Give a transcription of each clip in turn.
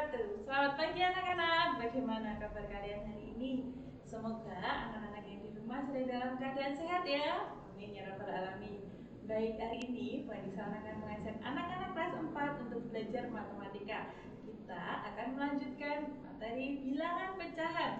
wabarakatuh. Selamat pagi anak-anak. Bagaimana kabar kalian hari ini? Semoga anak-anak yang di rumah sedang dalam keadaan sehat ya. Amin ya rabbal alamin. Baik, hari ini Bu Anissa akan mengajak anak-anak kelas 4 untuk belajar matematika. Kita akan melanjutkan materi bilangan pecahan.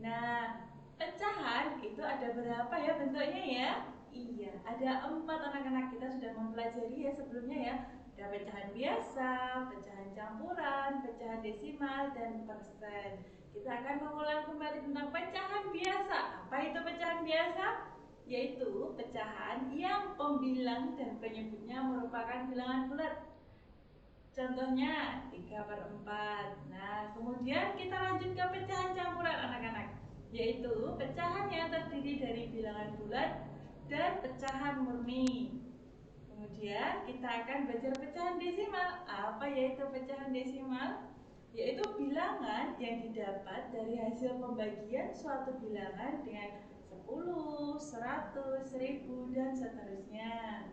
Nah, pecahan itu ada berapa ya bentuknya ya? Iya, ada 4 anak-anak. Kita sudah mempelajari ya sebelumnya ya. Ada pecahan biasa, pecahan campuran, pecahan desimal, dan persen. Kita akan mengulang kembali tentang pecahan biasa. Apa itu pecahan biasa? Yaitu pecahan yang pembilang dan penyebutnya merupakan bilangan bulat. Contohnya 3/4. Nah, kemudian kita lanjut ke pecahan campuran anak-anak, yaitu pecahan yang terdiri dari bilangan bulat dan pecahan murni. Kemudian kita akan belajar pecahan desimal. Apa yaitu pecahan desimal? Yaitu bilangan yang didapat dari hasil pembagian suatu bilangan dengan 10, 100, 1000, dan seterusnya.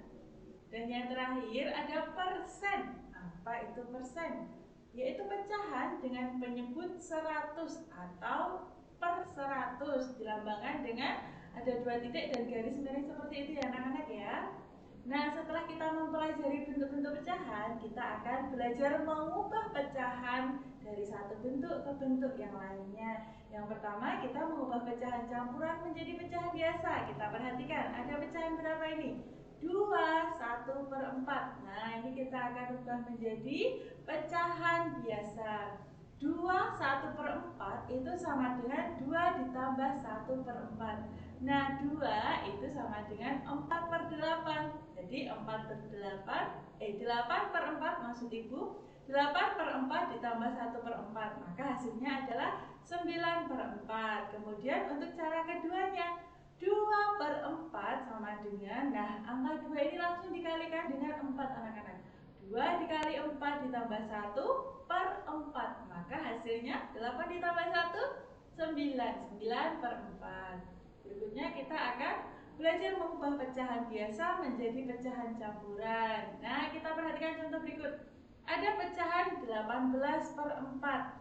Dan yang terakhir ada persen. Apa itu persen? Yaitu pecahan dengan penyebut 100 atau per 100, dilambangkan dengan ada 2 titik dan garis miring seperti itu ya anak-anak ya. Nah, setelah kita mempelajari bentuk-bentuk pecahan, kita akan belajar mengubah pecahan dari satu bentuk ke bentuk yang lainnya. Yang pertama, kita mengubah pecahan campuran menjadi pecahan biasa. Kita perhatikan, ada pecahan berapa ini? 2, 1/4. Nah, ini kita akan ubah menjadi pecahan biasa. 2, 1/4 itu sama dengan 2 ditambah 1/4. Nah, 2 itu sama dengan 4/8. Jadi 8/4 maksud ibu, 8/4 ditambah 1/4. Maka hasilnya adalah 9/4. Kemudian untuk cara keduanya, 2/4 sama dengan, nah angka 2 ini langsung dikalikan dengan 4 anak-anak. 2 dikali 4 ditambah 1/4. Maka hasilnya 8 ditambah 1, 9. 9/4. Berikutnya kita akan belajar mengubah pecahan biasa menjadi pecahan campuran. Nah, kita perhatikan contoh berikut. Ada pecahan 18/4.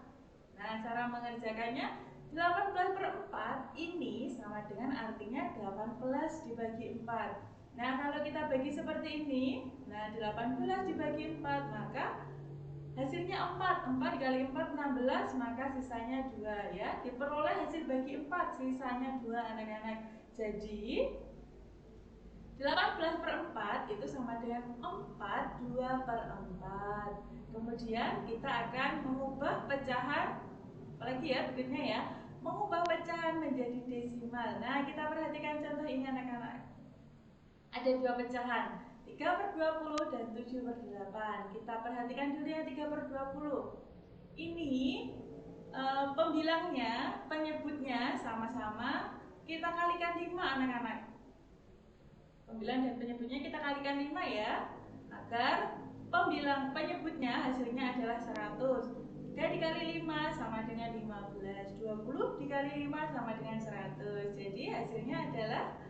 Nah, cara mengerjakannya, 18/4 ini sama dengan artinya 18 dibagi 4. Nah, kalau kita bagi seperti ini, nah 18 dibagi 4, maka hasilnya 4. 4 dikali 4, 16, maka sisanya 2 ya. Diperoleh hasil bagi 4, sisanya 2 anak-anak. Jadi 18/4 itu sama dengan 4 2/4. Kemudian kita akan mengubah pecahan, apalagi ya berikutnya ya, mengubah pecahan menjadi desimal. Nah, kita perhatikan contoh ini anak-anak. Ada 2 pecahan, 3/20 dan 7/8. Kita perhatikan dulu yang 3/20. Ini pembilangnya, penyebutnya sama-sama kita kalikan 5 anak-anak. Pembilang dan penyebutnya kita kalikan 5 ya, agar pembilang penyebutnya hasilnya adalah 100. 3 dikali 5 sama dengan 15. 20 dikali 5 sama dengan 100. Jadi hasilnya adalah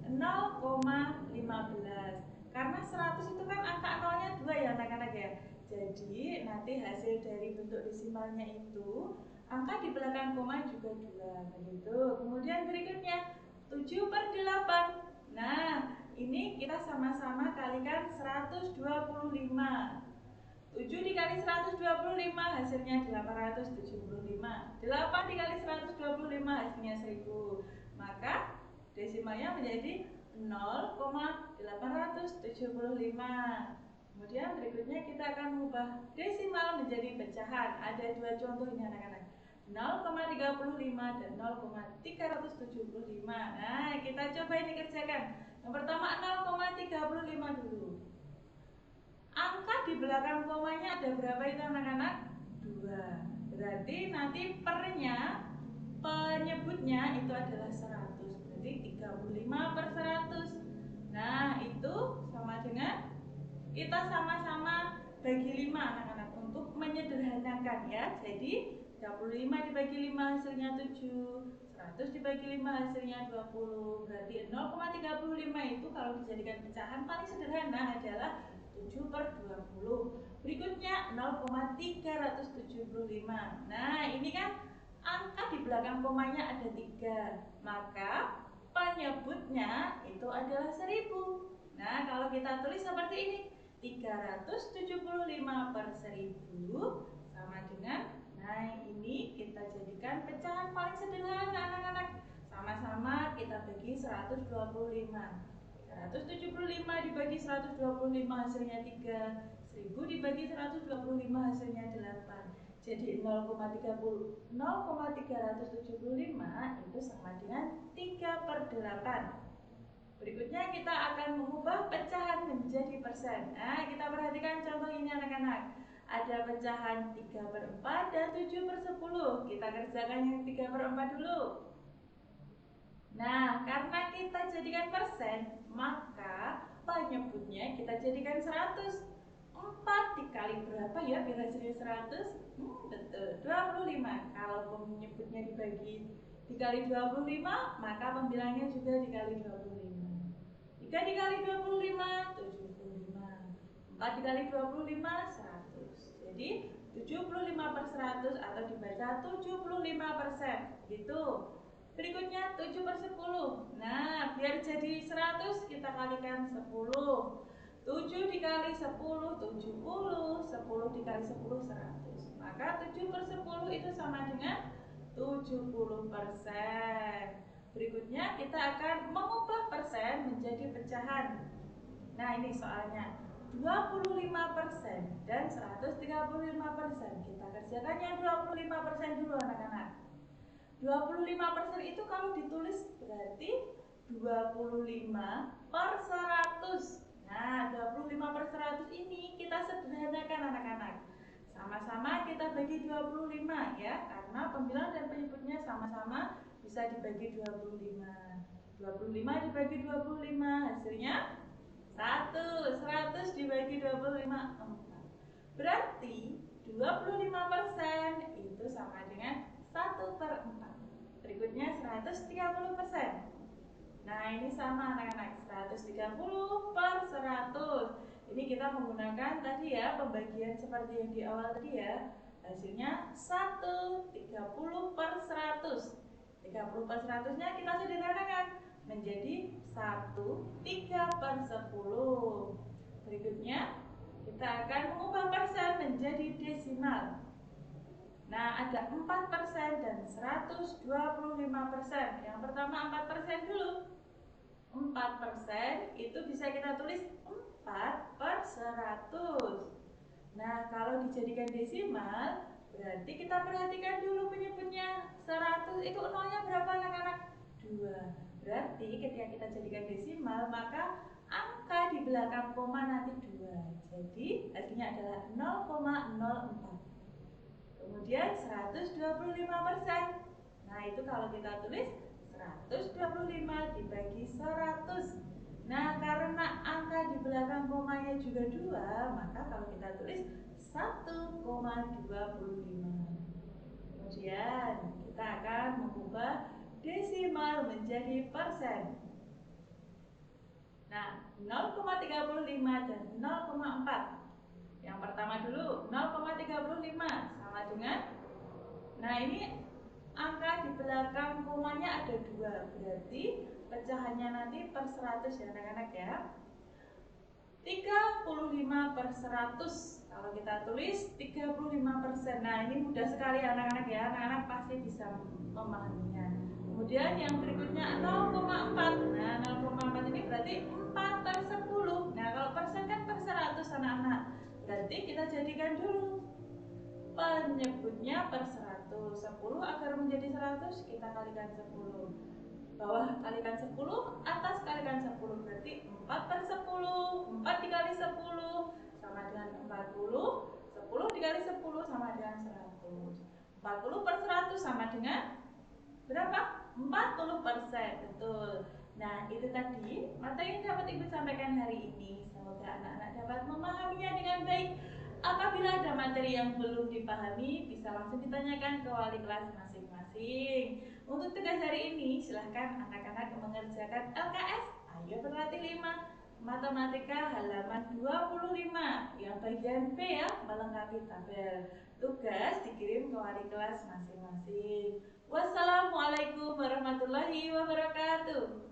0,15. Karena 100 itu kan angka nolnya 2 ya anak-anak ya. Jadi nanti hasil dari bentuk desimalnya itu angka di belakang koma juga 2. Begitu. Kemudian berikutnya 7/8. Nah, ini kita sama-sama kalikan 125. 7 dikali 125 hasilnya 875. 8 dikali 125 hasilnya 1000. Maka desimalnya menjadi 0,875. Kemudian berikutnya kita akan mengubah desimal menjadi pecahan. Ada 2 contoh ini anak-anak, 0,35 dan 0,375. Nah, kita coba ini kerjakan. Yang pertama 0,35 dulu. Angka di belakang komanya ada berapa itu anak-anak? 2. Berarti nanti pernya, penyebutnya itu adalah 100. Berarti 35/100. Nah, itu sama dengan kita sama-sama bagi 5 anak-anak untuk menyederhanakan ya. Jadi 35 dibagi 5 hasilnya 7, 100 dibagi 5 hasilnya 20. Berarti 0,35 itu kalau dijadikan pecahan paling sederhana adalah 7/20. Berikutnya 0,375. Nah, ini kan angka di belakang komanya ada 3, maka penyebutnya itu adalah 1000. Nah, kalau kita tulis seperti ini, 375 per 1000 sama dengan, nah ini kita jadikan pecahan paling sederhana anak-anak. Sama-sama kita bagi 125. 175 dibagi 125 hasilnya 3. 1000 dibagi 125 hasilnya 8. Jadi 0,375 itu sama dengan 3/8. Berikutnya kita akan mengubah pecahan menjadi persen. Nah, kita perhatikan contoh ini anak-anak. Ada pecahan 3/4 dan 7/10. Kita kerjakan yang 3/4 dulu. Nah, karena kita jadikan persen, maka penyebutnya kita jadikan 100. 4 dikali berapa ya biar hasilnya 100? Betul, 25. Kalau penyebutnya dikali 25, maka pembilangnya juga dikali 25. 3 dikali 25, 75. 4 dikali 25, 100. Jadi 75/100 atau dibaca 75%. Gitu. Berikutnya 7/10. Nah, biar jadi 100 kita kalikan 10. 7 dikali 10, 70. 10 dikali 10, 100. Maka 7/10 itu sama dengan 70%. Berikutnya kita akan mengubah persen menjadi pecahan. Nah, ini soalnya 25% dan 135%. Kita kerjakan yang 25% dulu anak-anak. 25% itu kalau ditulis berarti 25/100. Nah, 25/100 ini kita sederhanakan anak-anak. Sama-sama kita bagi 25 ya, karena pembilang dan penyebutnya sama-sama bisa dibagi 25. 25 dibagi 25 hasilnya 1. 100 dibagi 25, 4. Berarti 25% itu sama dengan 1/4. Berikutnya 130%. Nah, ini sama anak-anak, 130/100. Ini kita menggunakan tadi ya pembagian seperti yang di awal tadi ya. Hasilnya 130/100. 30/100-nya kita sederhanakan menjadi 1/3/10. Berikutnya kita akan mengubah persen menjadi desimal. Nah, ada 4% dan 125%. Yang pertama 4% dulu. 4% itu bisa kita tulis 4/100. Nah, kalau dijadikan desimal, berarti kita perhatikan dulu penyebutnya. 100 itu nolnya berapa anak-anak? 2. Berarti ketika kita jadikan desimal, maka angka di belakang koma nanti 2. Jadi hasilnya adalah 0,04. Kemudian 125%. Nah, itu kalau kita tulis 125 dibagi 100. Nah, karena angka di belakang komanya juga 2, maka kalau kita tulis 1,25. Kemudian kita akan mengubah desimal menjadi persen. Nah, 0,35 dan 0,4. Yang pertama dulu 0,35 sama dengan, nah ini angka di belakang komanya ada 2, berarti pecahannya nanti per 100 ya anak-anak ya. 35/100. Kalau kita tulis 35%. Nah, ini mudah sekali anak-anak ya. Anak-anak pasti bisa memahaminya. Kemudian yang berikutnya 0,4. Nah, 0,4 ini berarti 4/10. Nah, kalau persen kan per 100 anak-anak. Berarti kita jadikan dulu penyebutnya per 100. 10 agar menjadi 100 kita kalikan 10. Bawah kalikan 10, atas kalikan 10. Berarti 4/10. 4 dikali 10 sama dengan 40. 10 dikali 10 sama dengan 100. 40/100 sama dengan berapa? 40%. Betul. Nah, itu tadi materi yang dapat Ibu sampaikan hari ini. Semoga anak-anak dapat memahaminya dengan baik. Apabila ada materi yang belum dipahami, bisa langsung ditanyakan ke wali kelas masing-masing. Untuk tugas hari ini, silahkan anak-anak mengerjakan LKS. Ayo berlatih 5. Matematika halaman 25 yang bagian B ya, melengkapi tabel. Tugas dikirim ke wali kelas masing-masing. Wassalamualaikum warahmatullahi wabarakatuh.